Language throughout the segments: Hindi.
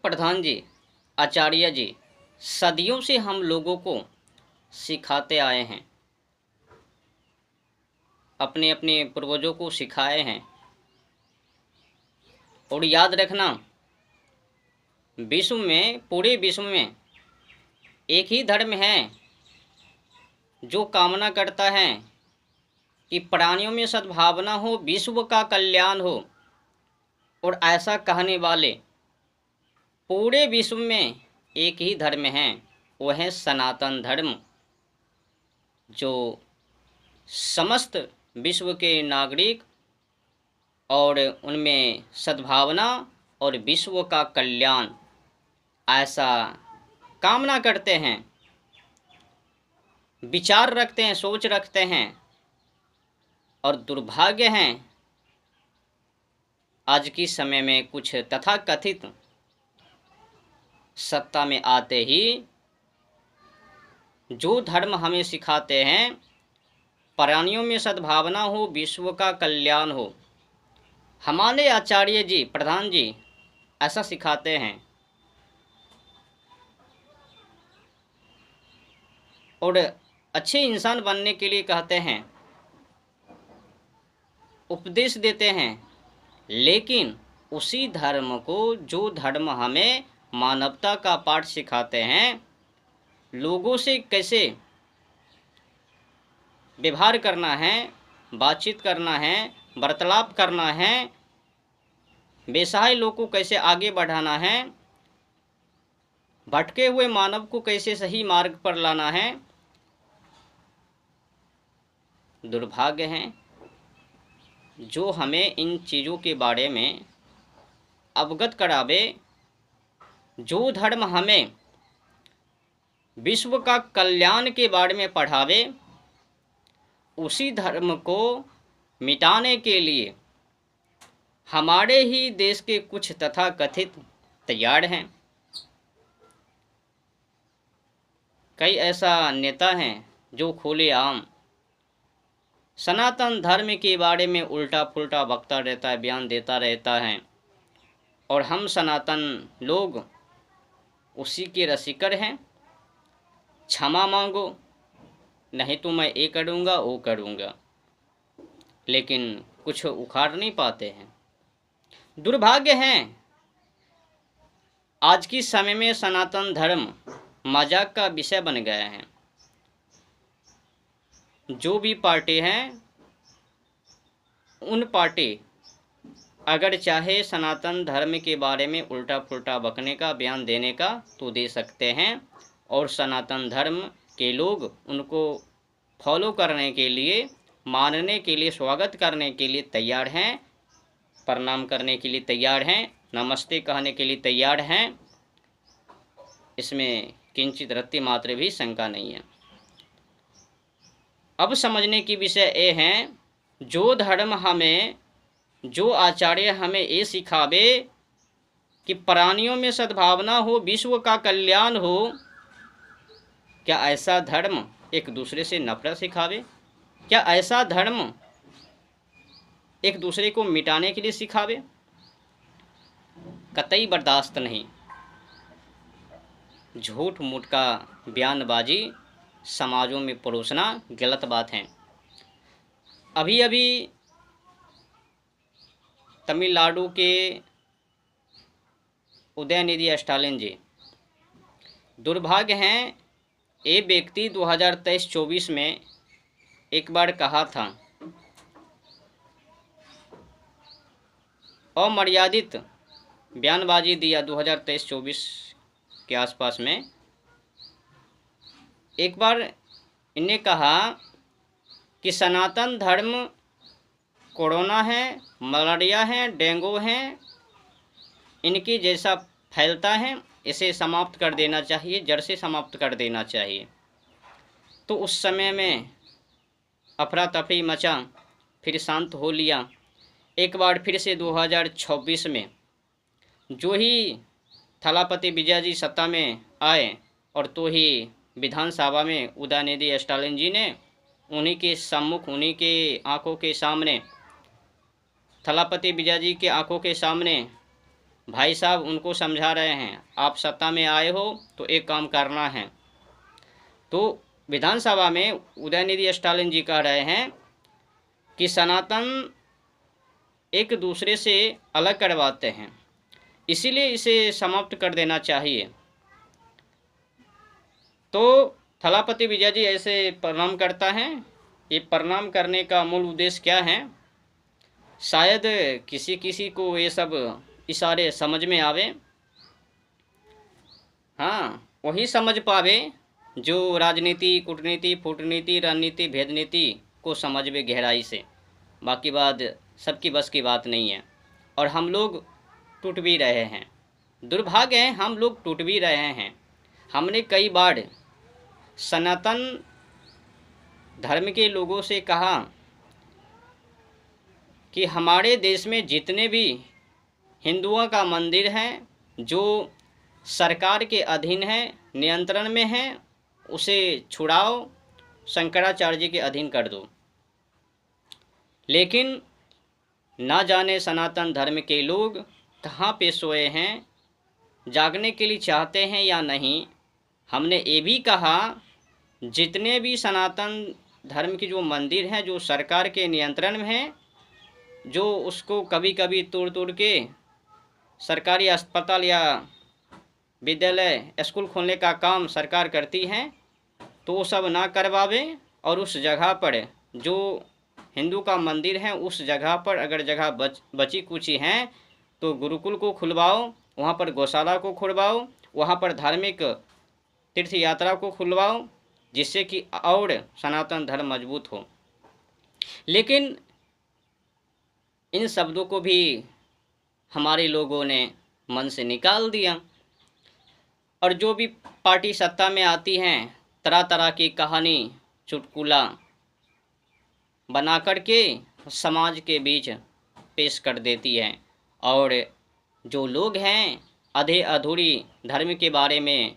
प्रधान जी, आचार्य जी सदियों से हम लोगों को सिखाते आए हैं, अपने अपने पूर्वजों को सिखाए हैं। और याद रखना, पूरे विश्व में एक ही धर्म है जो कामना करता है कि प्राणियों में सद्भावना हो, विश्व का कल्याण हो। और ऐसा कहने वाले पूरे विश्व में एक ही धर्म है, वो है सनातन धर्म, जो समस्त विश्व के नागरिक और उनमें सद्भावना और विश्व का कल्याण ऐसा कामना करते हैं, विचार रखते हैं, सोच रखते हैं। और दुर्भाग्य है आज के समय में कुछ तथाकथित सत्ता में आते ही जो धर्म हमें सिखाते हैं, प्राणियों में सद्भावना हो, विश्व का कल्याण हो, हमारे आचार्य जी, प्रधान जी ऐसा सिखाते हैं। और अच्छे इंसान बनने के लिए कहते हैं, उपदेश देते हैं, लेकिन उसी धर्म को, जो धर्म हमें मानवता का पाठ सिखाते हैं, लोगों से कैसे व्यवहार करना है, बातचीत करना है, वार्तालाप करना है, बेसहाय लोग को कैसे आगे बढ़ाना है, भटके हुए मानव को कैसे सही मार्ग पर लाना है। दुर्भाग्य है जो हमें इन चीज़ों के बारे में अवगत करावे, जो धर्म हमें विश्व का कल्याण के बारे में पढ़ावे, उसी धर्म को मिटाने के लिए हमारे ही देश के कुछ तथाकथित तैयार हैं। कई ऐसा नेता हैं जो खुलेआम सनातन धर्म के बारे में उल्टा पुल्टा बकता रहता है, बयान देता रहता है। और हम सनातन लोग उसी के रसिकर हैं। क्षमा मांगो, नहीं तो मैं ये करूँगा वो करूँगा, लेकिन कुछ उखाड़ नहीं पाते हैं। दुर्भाग्य है आज की समय में सनातन धर्म मजाक का विषय बन गया है। जो भी पार्टी हैं, उन पार्टी अगर चाहे सनातन धर्म के बारे में उल्टा पुल्टा बकने का, बयान देने का, तो दे सकते हैं। और सनातन धर्म के लोग उनको फॉलो करने के लिए, मानने के लिए, स्वागत करने के लिए तैयार हैं, प्रणाम करने के लिए तैयार हैं, नमस्ते कहने के लिए तैयार हैं। इसमें किंचित रत्ती मात्र भी शंका नहीं है। अब समझने की विषय ये है, जो धर्म हमें, जो आचार्य हमें ये सिखावे कि प्राणियों में सद्भावना हो, विश्व का कल्याण हो, क्या ऐसा धर्म एक दूसरे से नफरत सिखावे? क्या ऐसा धर्म एक दूसरे को मिटाने के लिए सिखावे? कतई बर्दाश्त नहीं। झूठ मूठ का बयानबाजी समाजों में परोसना गलत बात है। अभी अभी तमिलनाडु के उदयनिधि स्टालिन जी, दुर्भाग्य हैं, ये व्यक्ति 2023-24 में एक बार कहा था, अमर्यादित बयानबाजी दिया 2023-24 के आसपास में। एक बार इन्हें कहा कि सनातन धर्म कोरोना है, मलेरिया है, डेंगू है, इनकी जैसा फैलता है, इसे समाप्त कर देना चाहिए, जड़ से समाप्त कर देना चाहिए। तो उस समय में अफरा तफरी मचा, फिर शांत हो लिया। एक बार फिर से 2026 में जो ही थलापति विजय जी सत्ता में आए, और तो ही विधानसभा में उदयनिधि स्टालिन जी ने उन्हीं के सम्मुख, उन्हीं के आंखों के सामने, थलापति विजय जी के आंखों के सामने भाई साहब उनको समझा रहे हैं, आप सत्ता में आए हो तो एक काम करना है। तो विधानसभा में उदयनिधि स्टालिन जी कह रहे हैं कि सनातन एक दूसरे से अलग करवाते हैं, इसीलिए इसे समाप्त कर देना चाहिए। तो थलापति विजय जी ऐसे प्रणाम करता है। ये प्रणाम करने का मूल उद्देश्य क्या है? शायद किसी किसी को ये सब इशारे समझ में आवे। हाँ, वही समझ पावे जो राजनीति, कूटनीति, कूटनीति, रणनीति, भेदनीति को समझ में गहराई से। बाकी बात सबकी बस की बात नहीं है, और हम लोग टूट भी रहे हैं। दुर्भाग्य है, हम लोग टूट भी रहे हैं। हमने कई बार सनातन धर्म के लोगों से कहा कि हमारे देश में जितने भी हिंदुओं का मंदिर हैं जो सरकार के अधीन है, नियंत्रण में है, उसे छुड़ाओ, शंकराचार्य जी के अधीन कर दो। लेकिन ना जाने सनातन धर्म के लोग कहाँ पे सोए हैं, जागने के लिए चाहते हैं या नहीं। हमने ये भी कहा जितने भी सनातन धर्म के जो मंदिर हैं जो सरकार के नियंत्रण में हैं, जो उसको कभी कभी तोड़ तोड़ के सरकारी अस्पताल या विद्यालय, स्कूल खोलने का काम सरकार करती है, तो वो सब ना करवावे। और उस जगह पर जो हिंदू का मंदिर है, उस जगह पर अगर जगह बची कुची हैं तो गुरुकुल को खुलवाओ, वहाँ पर गौशाला को खुलवाओ, वहाँ पर धार्मिक तीर्थ यात्रा को खुलवाओ, जिससे कि और सनातन धर्म मजबूत हो। लेकिन इन शब्दों को भी हमारे लोगों ने मन से निकाल दिया, और जो भी पार्टी सत्ता में आती हैं तरह तरह की कहानी चुटकुला बना कर के समाज के बीच पेश कर देती है। और जो लोग हैं आधे अधूरी धर्म के बारे में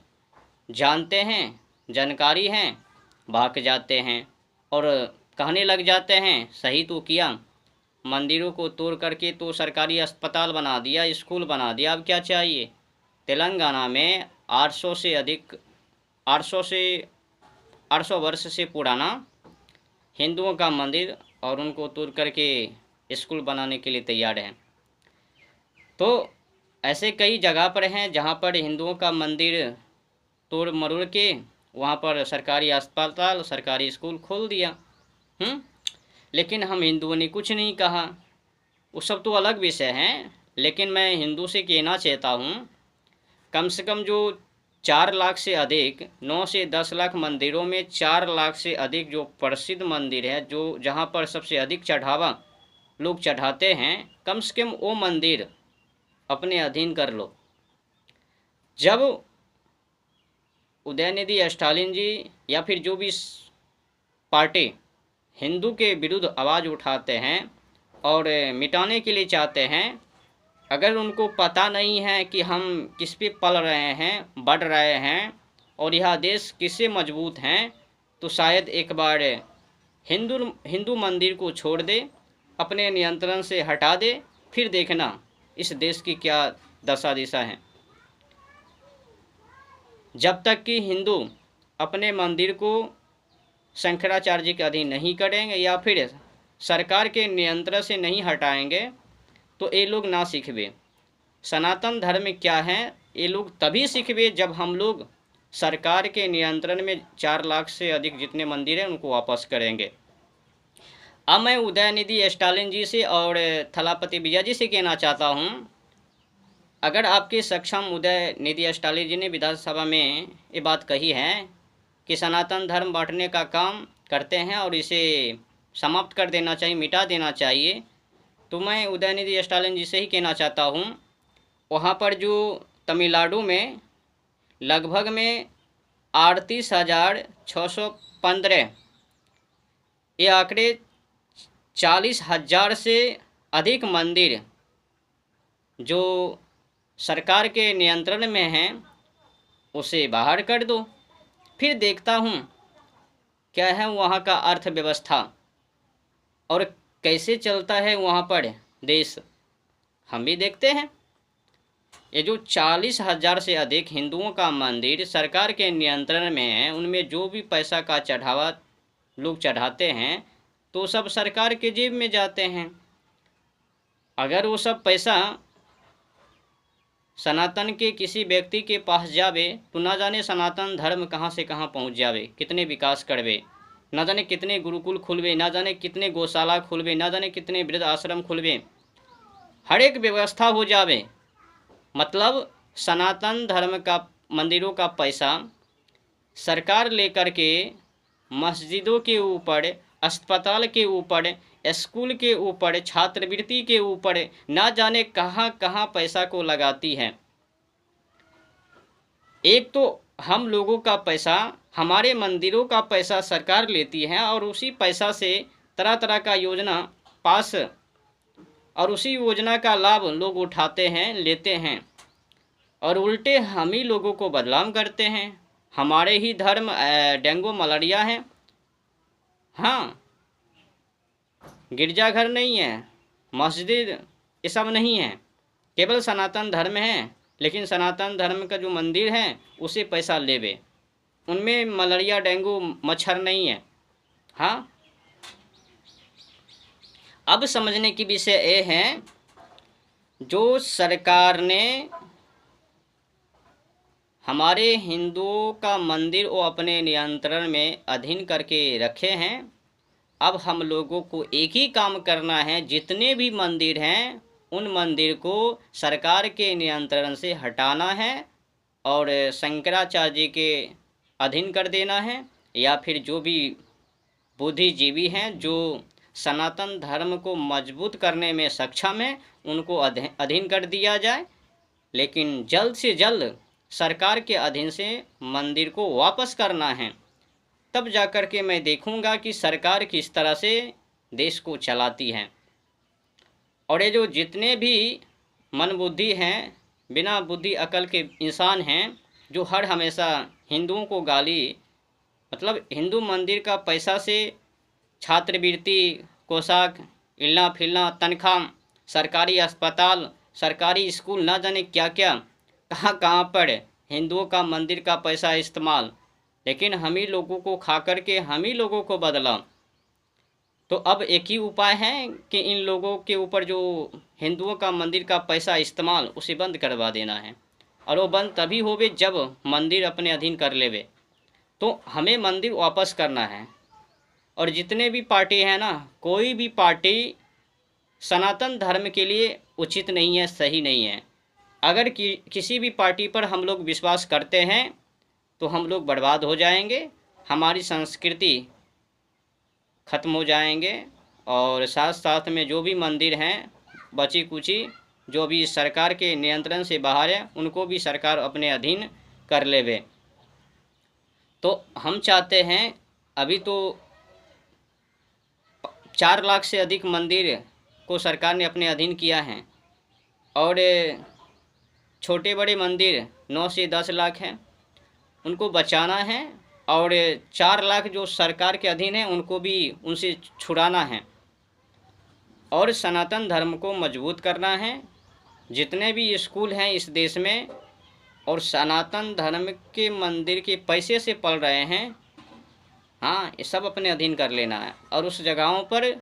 जानते हैं, जानकारी हैं, भाग जाते हैं और कहने लग जाते हैं सही तो किया, मंदिरों को तोड़ करके तो सरकारी अस्पताल बना दिया, स्कूल बना दिया, अब क्या चाहिए। तेलंगाना में 800 वर्ष से पुराना हिंदुओं का मंदिर, और उनको तोड़ करके स्कूल बनाने के लिए तैयार हैं। तो ऐसे कई जगह पर हैं जहाँ पर हिंदुओं का मंदिर तोड़ मरोड़ के वहाँ पर सरकारी अस्पताल, सरकारी स्कूल खोल दिया। लेकिन हम हिंदुओं ने कुछ नहीं कहा। वो सब तो अलग विषय हैं, लेकिन मैं हिंदू से कहना चाहता हूँ, कम से कम जो 4 लाख से अधिक, 9 से 10 लाख मंदिरों में 4 लाख से अधिक जो प्रसिद्ध मंदिर है, जो जहाँ पर सबसे अधिक चढ़ावा लोग चढ़ाते हैं, कम से कम वो मंदिर अपने अधीन कर लो। जब उदयनिधि स्टालिन जी या फिर जो भी पार्टी हिंदू के विरुद्ध आवाज़ उठाते हैं और मिटाने के लिए चाहते हैं, अगर उनको पता नहीं है कि हम किस पे पल रहे हैं, बढ़ रहे हैं और यह देश किससे मजबूत हैं, तो शायद एक बार हिंदू मंदिर को छोड़ दे, अपने नियंत्रण से हटा दे, फिर देखना इस देश की क्या दशा दिशा है। जब तक कि हिंदू अपने मंदिर को शंकराचार्य जी के अधीन नहीं करेंगे या फिर सरकार के नियंत्रण से नहीं हटाएंगे, तो ये लोग ना सीखवे सनातन धर्म क्या है। ये लोग तभी सीखवे जब हम लोग सरकार के नियंत्रण में 4 लाख से अधिक जितने मंदिर हैं उनको वापस करेंगे। अब मैं उदयनिधि स्टालिन जी से और थलापति विजय जी से कहना चाहता हूँ, अगर आपके सक्षम उदयनिधि स्टालिन जी ने विधानसभा में ये बात कही है कि सनातन धर्म बांटने का काम करते हैं और इसे समाप्त कर देना चाहिए, मिटा देना चाहिए, तो मैं उदयनिधि स्टालिन जी से ही कहना चाहता हूँ, वहाँ पर जो तमिलनाडु में लगभग में 38,615, ये आंकड़े 40,000 से अधिक मंदिर जो सरकार के नियंत्रण में हैं उसे बाहर कर दो, फिर देखता हूँ क्या है वहाँ का अर्थव्यवस्था और कैसे चलता है वहाँ पर देश, हम भी देखते हैं। ये जो 40,000 से अधिक हिंदुओं का मंदिर सरकार के नियंत्रण में है, उनमें जो भी पैसा का चढ़ावा लोग चढ़ाते हैं तो सब सरकार के जेब में जाते हैं। अगर वो सब पैसा सनातन के किसी व्यक्ति के पास जावे तो ना जाने सनातन धर्म कहाँ से कहाँ पहुँच जावे, कितने विकास करवे, ना जाने कितने गुरुकुल खुलवे, ना जाने कितने गौशाला खुलवे, ना जाने कितने वृद्ध आश्रम खुलवे, हर एक व्यवस्था हो जावे। मतलब सनातन धर्म का मंदिरों का पैसा सरकार लेकर के मस्जिदों के ऊपर, अस्पताल के ऊपर, स्कूल के ऊपर, छात्रवृत्ति के ऊपर, ना जाने कहाँ कहाँ पैसा को लगाती है। एक तो हम लोगों का पैसा, हमारे मंदिरों का पैसा सरकार लेती है और उसी पैसा से तरह तरह का योजना पास और उसी योजना का लाभ लोग उठाते हैं, लेते हैं और उल्टे हम ही लोगों को बदनाम करते हैं। हमारे ही धर्म डेंगू मलेरिया है। हाँ, गिरजाघर नहीं है, मस्जिद ये सब नहीं है, केवल सनातन धर्म है। लेकिन सनातन धर्म का जो मंदिर है उसे पैसा लेवे, उनमें मलेरिया डेंगू मच्छर नहीं है। हाँ, अब समझने की विषय ये है, जो सरकार ने हमारे हिंदुओं का मंदिर वो अपने नियंत्रण में अधीन करके रखे हैं। अब हम लोगों को एक ही काम करना है, जितने भी मंदिर हैं उन मंदिर को सरकार के नियंत्रण से हटाना है और शंकराचार्य जी के अधीन कर देना है, या फिर जो भी बुद्धिजीवी हैं जो सनातन धर्म को मजबूत करने में सक्षम है उनको अधीन कर दिया जाए। लेकिन जल्द से जल्द सरकार के अधीन से मंदिर को वापस करना है, तब जाकर के मैं देखूंगा कि सरकार किस तरह से देश को चलाती है। और ये जो जितने भी मन बुद्धि हैं, बिना बुद्धि अकल के इंसान हैं, जो हर हमेशा हिंदुओं को गाली, मतलब हिंदू मंदिर का पैसा से छात्रवृत्ति, पोशाक, हिलना फिरना, तनख्वाह, सरकारी अस्पताल, सरकारी स्कूल, ना जाने क्या क्या कहाँ कहाँ पर हिंदुओं का मंदिर का पैसा इस्तेमाल, लेकिन हम ही लोगों को खा कर के हम ही लोगों को बदला। तो अब एक ही उपाय है कि इन लोगों के ऊपर जो हिंदुओं का मंदिर का पैसा इस्तेमाल उसे बंद करवा देना है। और वो बंद तभी होवे जब मंदिर अपने अधीन कर लेवे। तो हमें मंदिर वापस करना है। और जितने भी पार्टी हैं ना, कोई भी पार्टी सनातन धर्म के लिए उचित नहीं है, सही नहीं है। अगर किसी भी पार्टी पर हम लोग विश्वास करते हैं तो हम लोग बर्बाद हो जाएंगे, हमारी संस्कृति खत्म हो जाएंगे। और साथ साथ में जो भी मंदिर हैं बची कुची, जो भी सरकार के नियंत्रण से बाहर है, उनको भी सरकार अपने अधीन कर लेवे। तो हम चाहते हैं, अभी तो 4 लाख से अधिक मंदिर को सरकार ने अपने अधीन किया है और छोटे बड़े मंदिर 9 से 10 लाख हैं, उनको बचाना है। और 4 लाख जो सरकार के अधीन है उनको भी उनसे छुड़ाना है और सनातन धर्म को मजबूत करना है। जितने भी स्कूल हैं इस देश में और सनातन धर्म के मंदिर के पैसे से पल रहे हैं, हाँ, ये सब अपने अधीन कर लेना है और उस जगहों पर